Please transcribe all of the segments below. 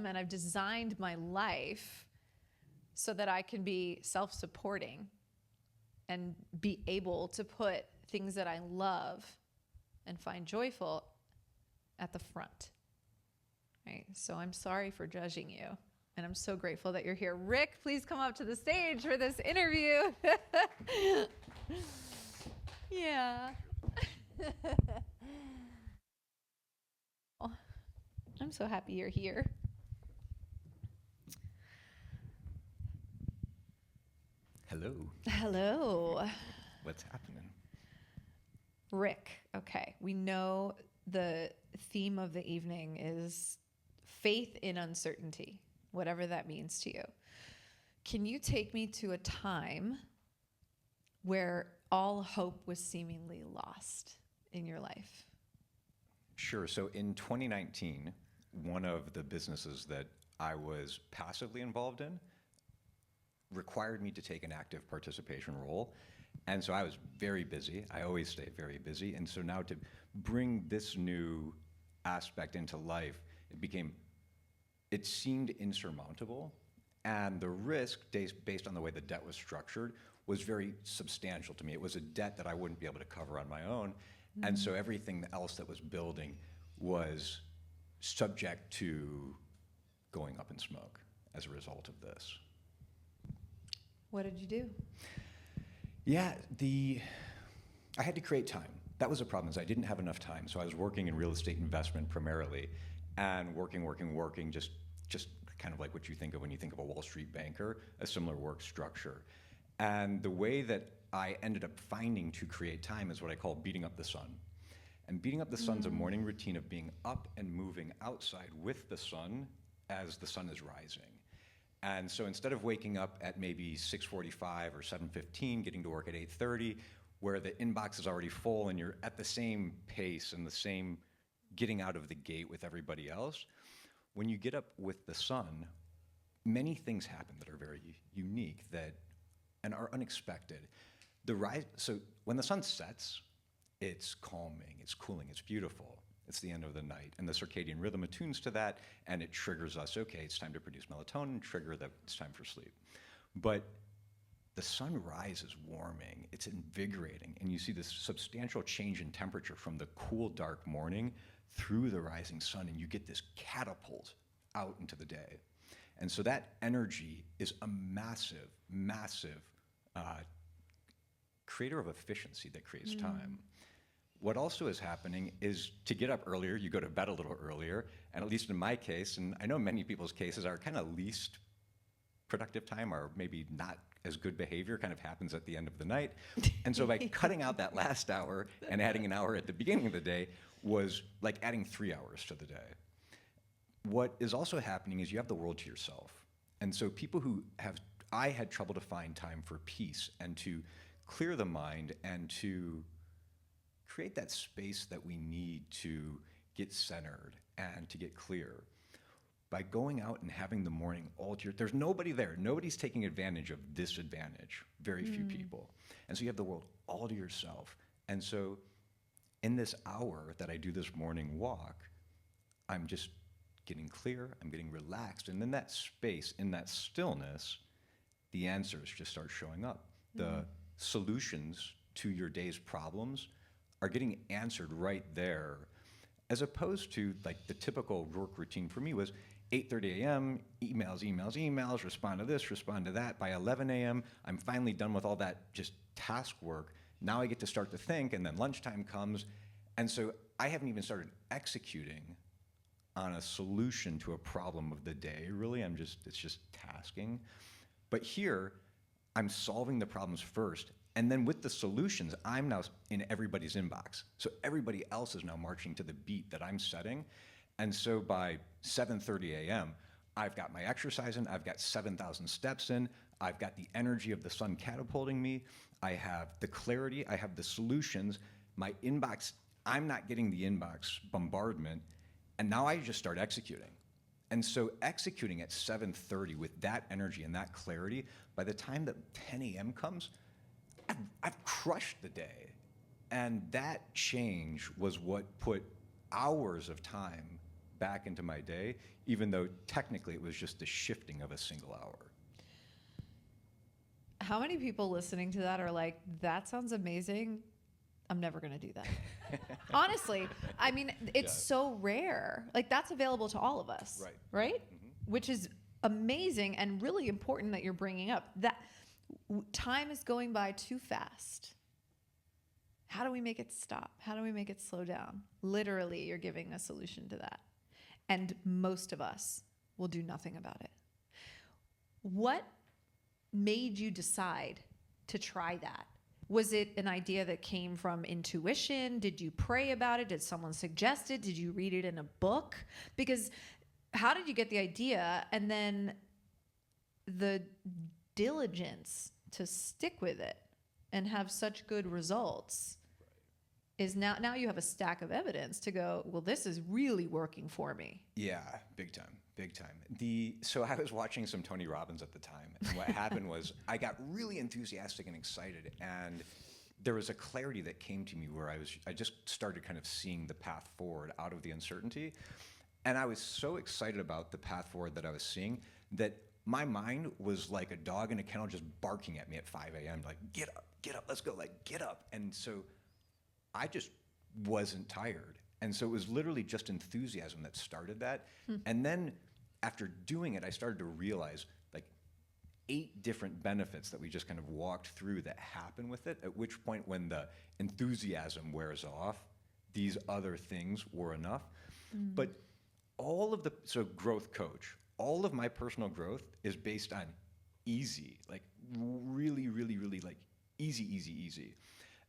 and I've designed my life so that I can be self-supporting and be able to put things that I love and find joyful at the front. Right? So I'm sorry for judging you. And I'm so grateful that you're here. Rick, please come up to the stage for this interview. Yeah. I'm so happy you're here. Hello. Hello. What's happening? Rick, okay. We know the theme of the evening is faith in uncertainty, whatever that means to you. Can you take me to a time where all hope was seemingly lost in your life? Sure. So in 2019, one of the businesses that I was passively involved in required me to take an active participation role. And so I was very busy. I always stay very busy. And so now to bring this new aspect into life, it seemed insurmountable. And the risk, based on the way the debt was structured, was very substantial to me. It was a debt that I wouldn't be able to cover on my own. Mm-hmm. And so everything else that was building was subject to going up in smoke as a result of this. What did you do? Yeah, I had to create time. That was a problem, is I didn't have enough time. So I was working in real estate investment primarily, and working, just kind of like what you think of when you think of a Wall Street banker, a similar work structure. And the way that I ended up finding to create time is what I call beating up the sun. And beating up the sun's a morning routine of being up and moving outside with the sun as the sun is rising. And so instead of waking up at maybe 6:45 or 7:15, getting to work at 8:30, where the inbox is already full and you're at the same pace and the same getting out of the gate with everybody else, when you get up with the sun, many things happen that are very unique and are unexpected. So when the sun sets, it's calming, it's cooling, it's beautiful. It's the end of the night, and the circadian rhythm attunes to that, and it triggers us, okay, it's time to produce melatonin, trigger that it's time for sleep. But the sunrise is warming, it's invigorating, and you see this substantial change in temperature from the cool, dark morning through the rising sun, and you get this catapult out into the day. And so that energy is a massive, massive creator of efficiency that creates time. What also is happening is to get up earlier, you go to bed a little earlier, and at least in my case, and I know many people's cases, our kind of least productive time or maybe not as good behavior kind of happens at the end of the night. And so by cutting out that last hour and adding an hour at the beginning of the day was like adding 3 hours to the day. What is also happening is you have the world to yourself. And so I had trouble to find time for peace and to clear the mind and to create that space that we need to get centered and to get clear. By going out and having the morning all to there's nobody there. Nobody's taking advantage of this advantage. Very few people. And so you have the world all to yourself. And so in this hour that I do this morning walk, I'm just getting clear, I'm getting relaxed. And in that space, in that stillness, the answers just start showing up. The solutions to your day's problems are getting answered right there, as opposed to like the typical work routine for me was 8:30 a.m., emails, respond to this, respond to that. By 11 a.m., I'm finally done with all that just task work. Now I get to start to think, and then lunchtime comes. And so I haven't even started executing on a solution to a problem of the day, really. It's just tasking. But here, I'm solving the problems first. And then with the solutions, I'm now in everybody's inbox. So everybody else is now marching to the beat that I'm setting. And so by 7:30 a.m., I've got my exercise in, I've got 7,000 steps in, I've got the energy of the sun catapulting me, I have the clarity, I have the solutions, my inbox, I'm not getting the inbox bombardment, and now I just start executing. And so executing at 7:30 with that energy and that clarity, by the time that 10 a.m. comes, I've crushed the day. And that change was what put hours of time back into my day, even though technically it was just the shifting of a single hour. How many people listening to that are like, that sounds amazing, I'm never going to do that? Honestly, I mean, it's so rare. Like, that's available to all of us. Right? Mm-hmm. Which is amazing and really important that you're bringing up. That time is going by too fast. How do we make it stop? How do we make it slow down? Literally, you're giving a solution to that. And most of us will do nothing about it. What made you decide to try that? Was it an idea that came from intuition? Did you pray about it? Did someone suggest it? Did you read it in a book? Because how did you get the idea? And then the diligence to stick with it and have such good results is now you have a stack of evidence to go, well, this is really working for me. Yeah, big time. Big time. So I was watching some Tony Robbins at the time, and what happened was I got really enthusiastic and excited, and there was a clarity that came to me where I just started kind of seeing the path forward out of the uncertainty, and I was so excited about the path forward that I was seeing that my mind was like a dog in a kennel just barking at me at 5 a.m. like, get up, let's go, like, get up. And so I just wasn't tired. And so it was literally just enthusiasm that started that. And then after doing it, I started to realize like 8 different benefits that we just kind of walked through that happen with it, at which point when the enthusiasm wears off, these other things were enough. But so growth coach, all of my personal growth is based on easy, like really, really, really like easy.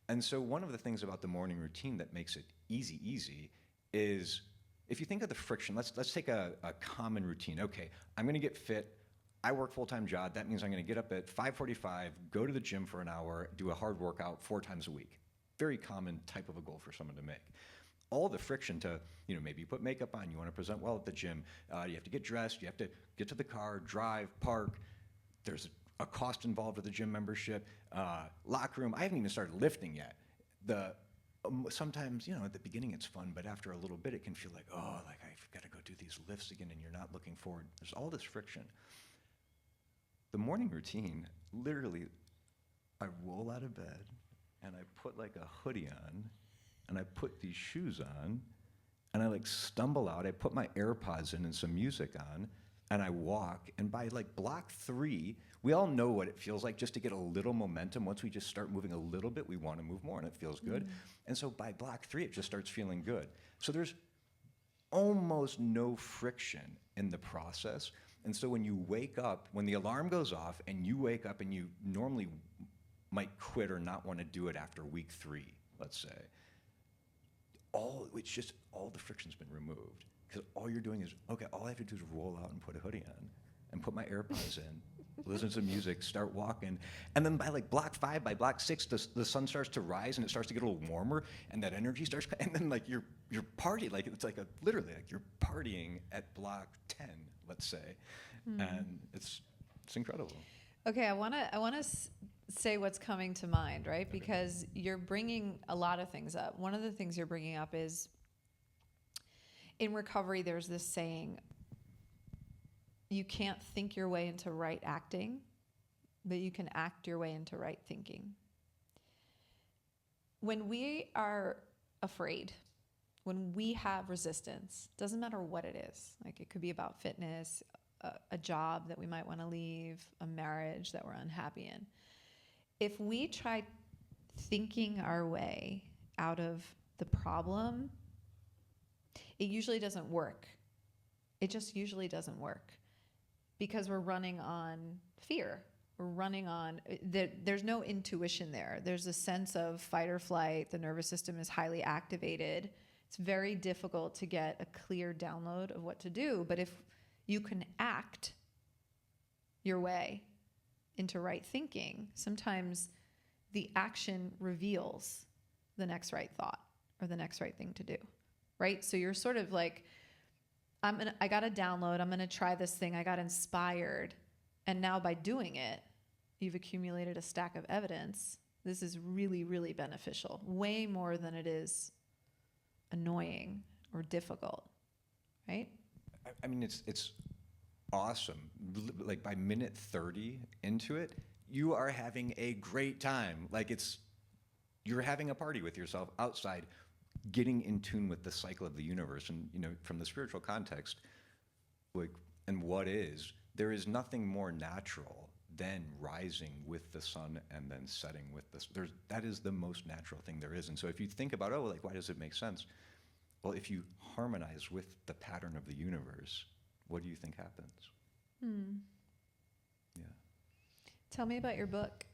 And so one of the things about the morning routine that makes it easy is if you think of the friction, let's take a common routine. Okay, I'm gonna get fit. I work full-time job. That means I'm gonna get up at 5:45, go to the gym for an hour, do a hard workout 4 times a week. Very common type of a goal for someone to make. All the friction to, maybe you put makeup on, you wanna present well at the gym, you have to get dressed, you have to get to the car, drive, park. There's a cost involved with the gym membership, locker room. I haven't even started lifting yet. Sometimes, at the beginning it's fun, but after a little bit it can feel like, like I've got to go do these lifts again, and you're not looking forward. There's all this friction. The morning routine, literally, I roll out of bed and I put like a hoodie on and I put these shoes on and I like stumble out. I put my AirPods in and some music on and I walk. And by like block 3, we all know what it feels like just to get a little momentum. Once we just start moving a little bit, we want to move more and it feels good. And so by block 3, it just starts feeling good. So there's almost no friction in the process. And so when you wake up, when the alarm goes off and you wake up and you normally might quit or not want to do it after week 3, let's say, all the friction's been removed. Because all you're doing is, okay, all I have to do is roll out and put a hoodie on and put my AirPods in, listen to some music, start walking. And then by like block 5, by block 6, the sun starts to rise and it starts to get a little warmer and that energy starts, and then like you're partying, like it's like literally like you're partying at block 10, let's say. And it's incredible. Okay, I want to say what's coming to mind, right? Because you're bringing a lot of things up. One of the things you're bringing up is in recovery, there's this saying, you can't think your way into right acting, but you can act your way into right thinking. When we are afraid, when we have resistance, doesn't matter what it is. Like it could be about fitness, a job that we might want to leave, a marriage that we're unhappy in. If we try thinking our way out of the problem, it usually doesn't work. It just usually doesn't work because we're running on fear. We're running on, there's no intuition there. There's a sense of fight or flight. The nervous system is highly activated. It's very difficult to get a clear download of what to do. But if you can act your way into right thinking, sometimes the action reveals the next right thought or the next right thing to do, right? So you're sort of like, I got a download, I'm gonna try this thing, I got inspired, and now by doing it, you've accumulated a stack of evidence. This is really, really beneficial, way more than it is annoying or difficult, right? I mean, it's awesome. Like by minute 30 into it, you are having a great time. Like you're having a party with yourself outside, getting in tune with the cycle of the universe. And, from the spiritual context, like, and there is nothing more natural than rising with the sun and then setting with that is the most natural thing there is. And so if you think about, why does it make sense? Well, if you harmonize with the pattern of the universe, what do you think happens? Yeah. Tell me about your book.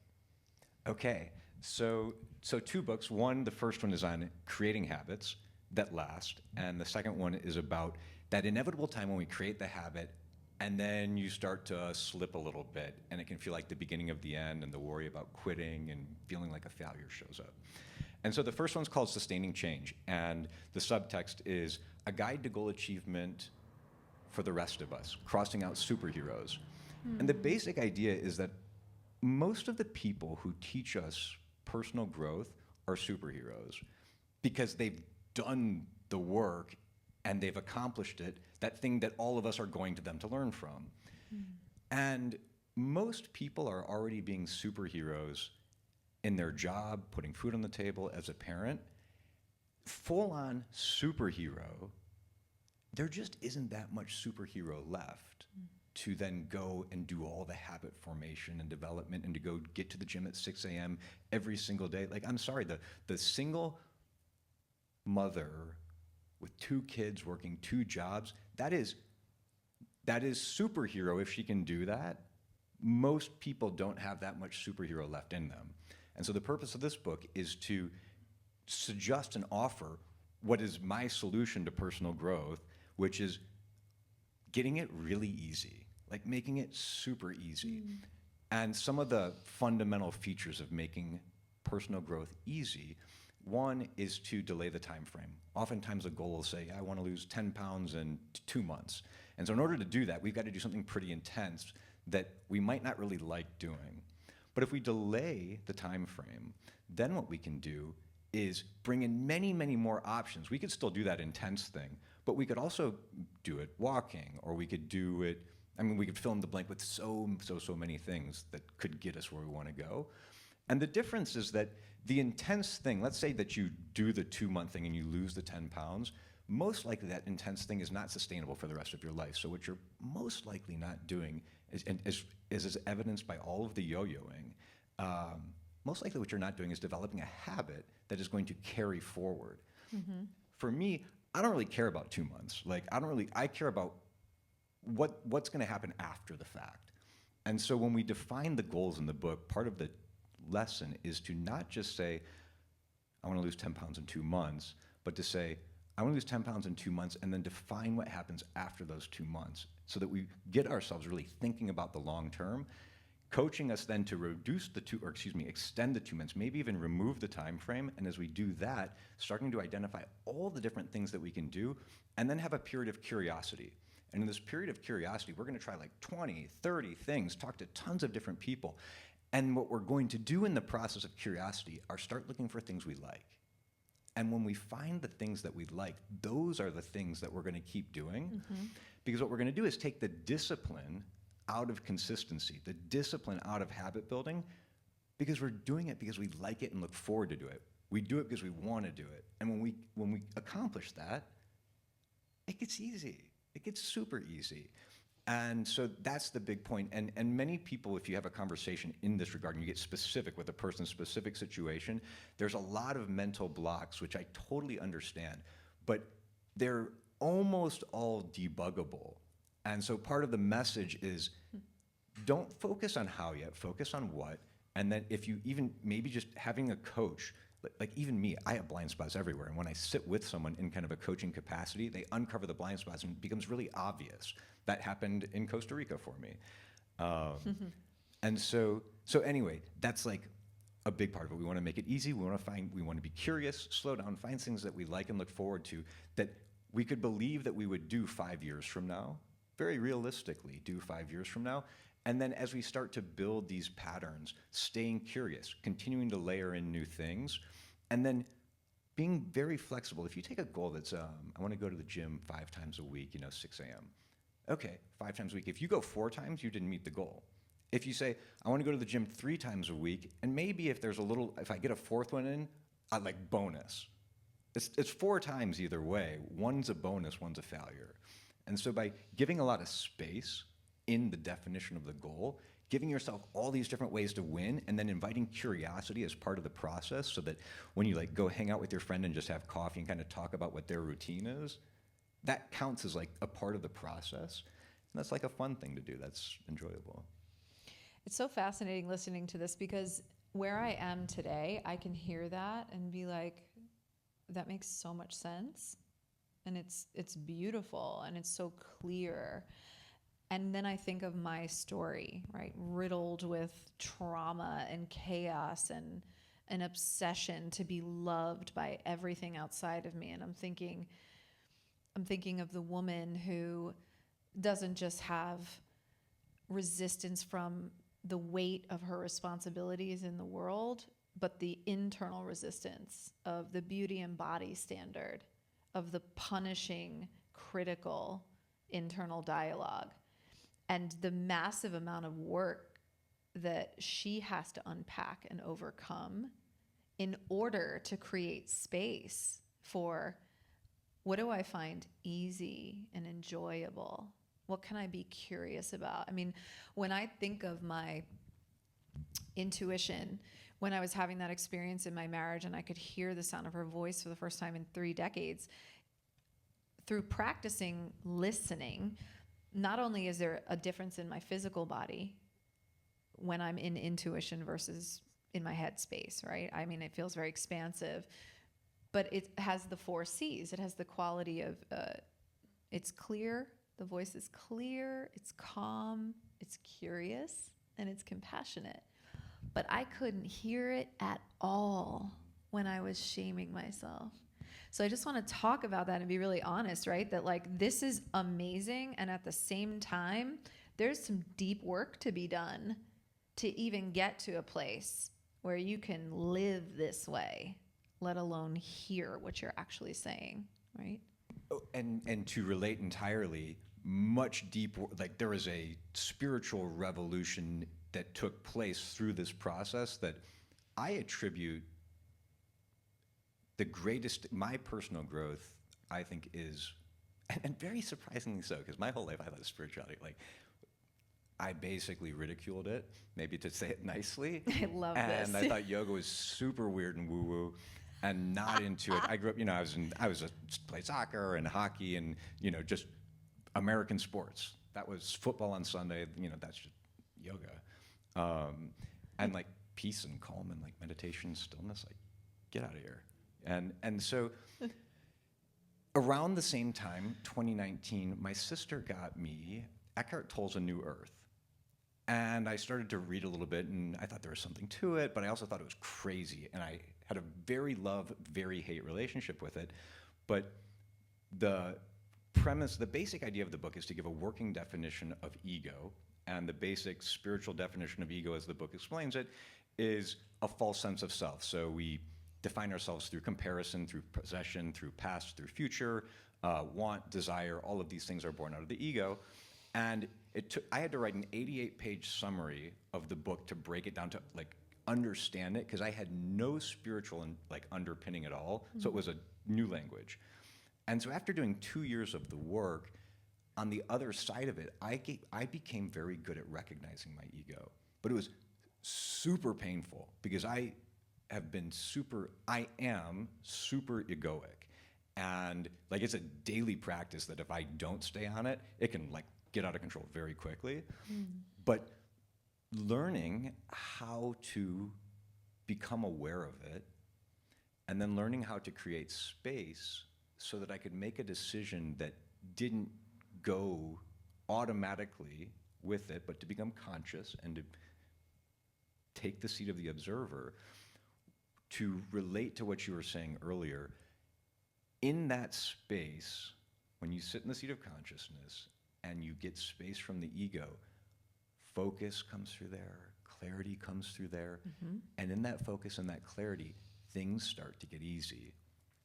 Okay, so 2 books. One, the first one is on creating habits that last, and the second one is about that inevitable time when we create the habit and then you start to slip a little bit, and it can feel like the beginning of the end, and the worry about quitting and feeling like a failure shows up. And so the first one's called Sustaining Change, and the subtext is a guide to goal achievement for the rest of us, crossing out superheroes. And the basic idea is that most of the people who teach us personal growth are superheroes because they've done the work and they've accomplished it, that thing that all of us are going to them to learn from. And most people are already being superheroes in their job, putting food on the table as a parent. Full-on superhero, there just isn't that much superhero left to then go and do all the habit formation and development and to go get to the gym at 6 a.m. every single day. Like, I'm sorry, the single mother with 2 kids working 2 jobs, that is superhero if she can do that. Most people don't have that much superhero left in them. And so the purpose of this book is to suggest and offer what is my solution to personal growth, which is getting it really easy, like making it super easy. And some of the fundamental features of making personal growth easy, one is to delay the time frame. Oftentimes a goal will say, I want to lose 10 pounds in 2 months. And so in order to do that, we've got to do something pretty intense that we might not really like doing. But if we delay the time frame, then what we can do is bring in many, many more options. We could still do that intense thing, but we could also do it walking, or we could do it, we could fill in the blank with so many things that could get us where we want to go. And the difference is that the intense thing, let's say that you do the 2-month thing and you lose the 10 pounds, most likely that intense thing is not sustainable for the rest of your life. So what you're most likely not doing is evidenced by all of the yo-yoing. Most likely what you're not doing is developing a habit that is going to carry forward. For me, I don't really care about 2 months. I care about what's going to happen after the fact. And so when we define the goals in the book, part of the lesson is to not just say, I want to lose 10 pounds in 2 months, but to say, I want to lose 10 pounds in 2 months, and then define what happens after those 2 months so that we get ourselves really thinking about the long term, coaching us then to extend the 2 months, maybe even remove the time frame. And as we do that, starting to identify all the different things that we can do, and then have a period of curiosity. And in this period of curiosity, we're going to try like 20, 30 things, talk to tons of different people. And what we're going to do in the process of curiosity are start looking for things we like. And when we find the things that we like, those are the things that we're going to keep doing. Because what we're going to do is take the discipline out of consistency, the discipline out of habit building, because we're doing it because we like it and look forward to do it. We do it because we want to do it. And when we accomplish that, it gets easy. It gets super easy. And so that's the big point. And many people, if you have a conversation in this regard and you get specific with a person's specific situation, there's a lot of mental blocks, which I totally understand, but they're almost all debuggable. And so part of the message is don't focus on how yet, focus on what. And then if you even maybe just having a coach, like even me, I have blind spots everywhere. And when I sit with someone in kind of a coaching capacity, they uncover the blind spots and it becomes really obvious. That happened in Costa Rica for me. And so anyway, that's like a big part of it. We want to make it easy. We want to be curious, slow down, find things that we like and look forward to that we could believe that we would do 5 years from now, very realistically do 5 years from now. And then as we start to build these patterns, staying curious, continuing to layer in new things, and then being very flexible. If you take a goal that's, I want to go to the gym 5 times a week, 6 a.m. Okay, 5 times a week. If you go 4 times, you didn't meet the goal. If you say, I want to go to the gym 3 times a week, and maybe if I get a 4th one in, I like bonus. It's 4 times either way. One's a bonus, one's a failure. And so by giving a lot of space in the definition of the goal, giving yourself all these different ways to win, and then inviting curiosity as part of the process, so that when you like go hang out with your friend and just have coffee and kind of talk about what their routine is, that counts as like a part of the process. And that's like a fun thing to do. That's enjoyable. It's so fascinating listening to this, because where I am today, I can hear that and be like, that makes so much sense. And it's beautiful and it's so clear. And then I think of my story, right? Riddled with trauma and chaos and an obsession to be loved by everything outside of me. And I'm thinking of the woman who doesn't just have resistance from the weight of her responsibilities in the world, but the internal resistance of the beauty and body standard, of the punishing, critical internal dialogue, and the massive amount of work that she has to unpack and overcome in order to create space for, what do I find easy and enjoyable? What can I be curious about? I mean, when I think of my intuition, when I was having that experience in my marriage and I could hear the sound of her voice for the first time in 3 decades, through practicing listening, not only is there a difference in my physical body when I'm in intuition versus in my head space, right? I mean, it feels very expansive, but it has the 4 C's. It has the quality of, it's clear, the voice is clear, it's calm, it's curious, and it's compassionate. But I couldn't hear it at all when I was shaming myself. So I just want to talk about that and be really honest, right? That like, this is amazing. And at the same time, there's some deep work to be done to even get to a place where you can live this way, let alone hear what you're actually saying, right? Oh, and to relate entirely, much deeper, like there was a spiritual revolution that took place through this process that I attribute the greatest, my personal growth, I think is, and very surprisingly so, because my whole life I thought spirituality, like, I basically ridiculed it, maybe to say it nicely. I love this. And I thought yoga was super weird and woo-woo and not into it. I grew up, played soccer and hockey and, just American sports. That was football on Sunday, that's just yoga. And like peace and calm and like meditation, stillness, like get out of here. And so around the same time, 2019, my sister got me Eckhart Tolle's A New Earth. And I started to read a little bit and I thought there was something to it, but I also thought it was crazy. And I had a very love, very hate relationship with it. But the premise, the basic idea of the book is to give a working definition of ego. And the basic spiritual definition of ego, as the book explains it, is a false sense of self. So we define ourselves through comparison, through possession, through past, through future, want, desire, all of these things are born out of the ego. And I had to write an 88-page summary of the book to break it down to like understand it, because I had no spiritual underpinning at all. Mm-hmm. So it was a new language. And so after doing 2 years of the work, on the other side of it, I became very good at recognizing my ego. But it was super painful because I am super egoic. And like it's a daily practice that if I don't stay on it, it can like get out of control very quickly. Mm. But learning how to become aware of it and then learning how to create space so that I could make a decision that didn't go automatically with it, but to become conscious and to take the seat of the observer, to relate to what you were saying earlier. In that space, when you sit in the seat of consciousness and you get space from the ego, focus comes through there, clarity comes through there, mm-hmm. and in that focus and that clarity, things start to get easy.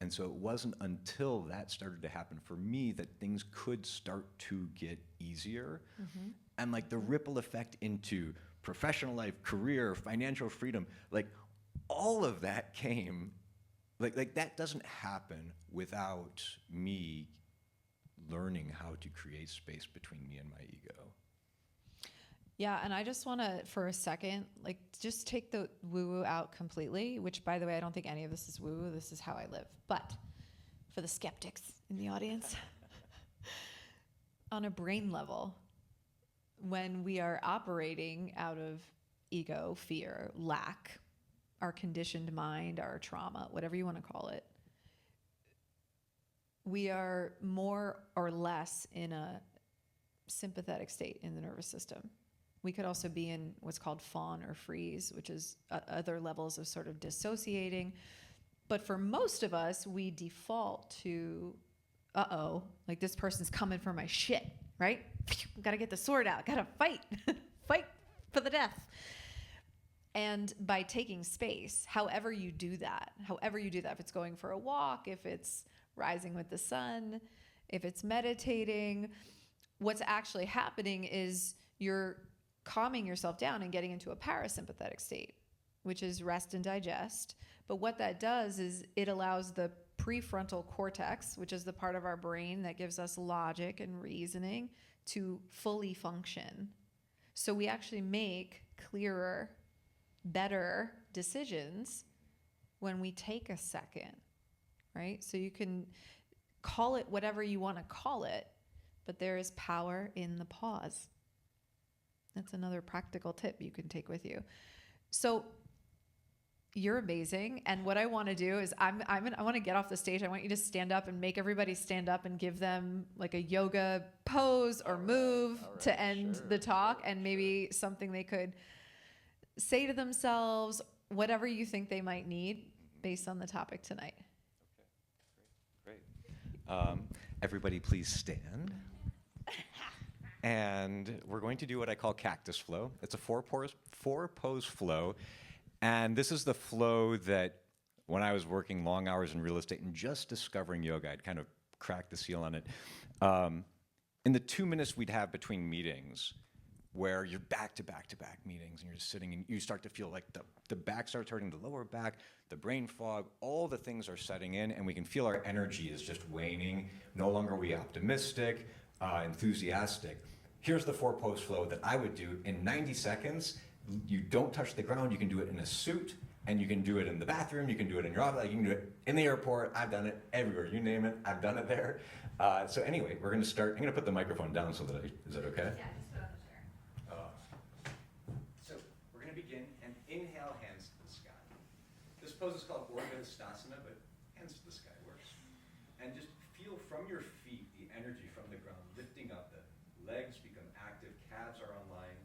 And so it wasn't until that started to happen for me that things could start to get easier. And like the ripple effect into professional life, career, financial freedom, like all of that came, like that doesn't happen without me learning how to create space between me and my ego. Yeah, and I just want to, for a second, like just take the woo-woo out completely, which, by the way, I don't think any of this is woo-woo. This is how I live. But for the skeptics in the audience, on a brain level, when we are operating out of ego, fear, lack, our conditioned mind, our trauma, whatever you want to call it, we are more or less in a sympathetic state in the nervous system. We could also be in what's called fawn or freeze, which is other levels of sort of dissociating. But for most of us, we default to, like this person's coming for my shit, right? Gotta get the sword out, gotta fight, fight for the death. And by taking space, however you do that, if it's going for a walk, if it's rising with the sun, if it's meditating, what's actually happening is you're calming yourself down and getting into a parasympathetic state, which is rest and digest. But what that does is it allows the prefrontal cortex, which is the part of our brain that gives us logic and reasoning, to fully function. So we actually make clearer, better decisions when we take a second, right? So you can call it whatever you want to call it, but there is power in the pause. That's another practical tip you can take with you. So you're amazing. And what I want to do is I want to get off the stage. I want you to stand up and make everybody stand up and give them like a yoga pose or move to end the talk, and maybe something they could say to themselves, whatever you think they might need based on the topic tonight. Okay, great. Everybody please stand. And we're going to do what I call cactus flow. It's a four pose flow. And this is the flow that when I was working long hours in real estate and just discovering yoga, I'd kind of cracked the seal on it. In the 2 minutes we'd have between meetings, where you're back to back to back meetings and you're just sitting and you start to feel like the back starts hurting, the lower back, the brain fog, all the things are setting in, and we can feel our energy is just waning. No longer are we optimistic, enthusiastic. Here's the four pose flow that I would do in 90 seconds. You don't touch the ground. You can do it in a suit, and you can do it in the bathroom. You can do it in your office. You can do it in the airport. I've done it everywhere. You name it, I've done it there. So anyway, we're going to start. I'm going to put the microphone down so that is that okay? Yeah, just put it on the chair. So we're going to begin and inhale, hands to the sky. This pose is called Urdhva Hastasana, but hands to the sky works. And just feel from your feet the energy from the ground lifting up. The legs become active, calves are online,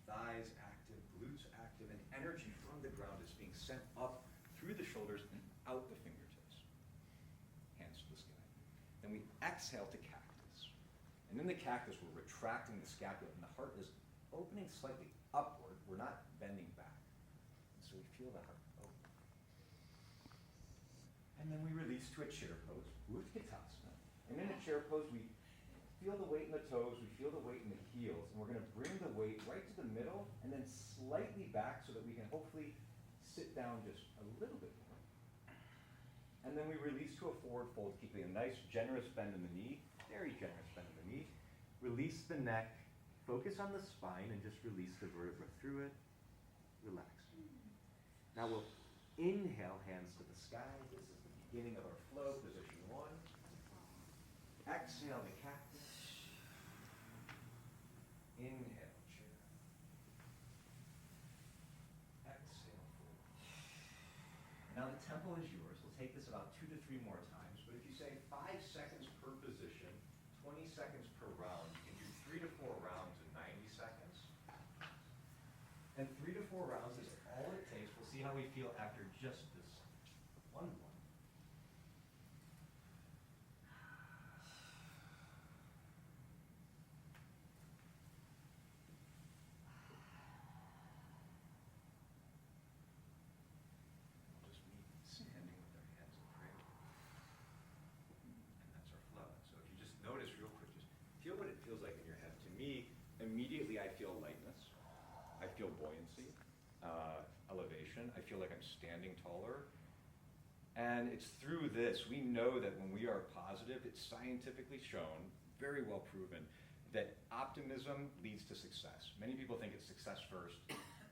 thighs active, glutes active, and energy from the ground is being sent up through the shoulders and out the fingertips. Hands to the sky. Then we exhale to cactus. And in the cactus, we're retracting the scapula, and the heart is opening slightly upward. We're not bending back. And so we feel the heart open. And then we release to a chair pose, Utkatasana. And in a chair pose, we feel the weight in the toes, we feel the weight in the heels, and we're going to bring the weight right to the middle and then slightly back so that we can hopefully sit down just a little bit more. And then we release to a forward fold, keeping a nice generous bend in the knee, very generous bend in the knee. Release the neck, focus on the spine, and just release the vertebra through it. Relax. Now we'll inhale, hands to the sky. This is the beginning of our flow, position 1. Exhale the cactus. Inhale, chair. Exhale, forward. Now the tempo is yours. We'll take this about 2 to 3 more times. But if you say 5 seconds per position, 20 seconds per round, you can do 3 to 4 rounds in 90 seconds. And 3 to 4 rounds is all it takes. We'll see how we feel after just this one. Standing with our hands in prayer. feel lightness. I feel buoyancy, elevation. I feel like I'm standing taller. And it's through this, we know that when we are positive, it's scientifically shown, very well proven, that optimism leads to success. Many people think it's success first,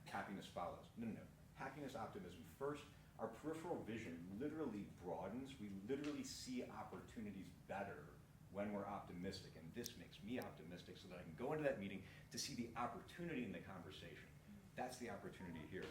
happiness follows. No, no, no. Happiness, optimism first. Our peripheral vision literally broadens. We literally see opportunities better when we're optimistic. And this makes me optimistic so that I can go into that meeting to see the opportunity in the conversation. That's the opportunity here.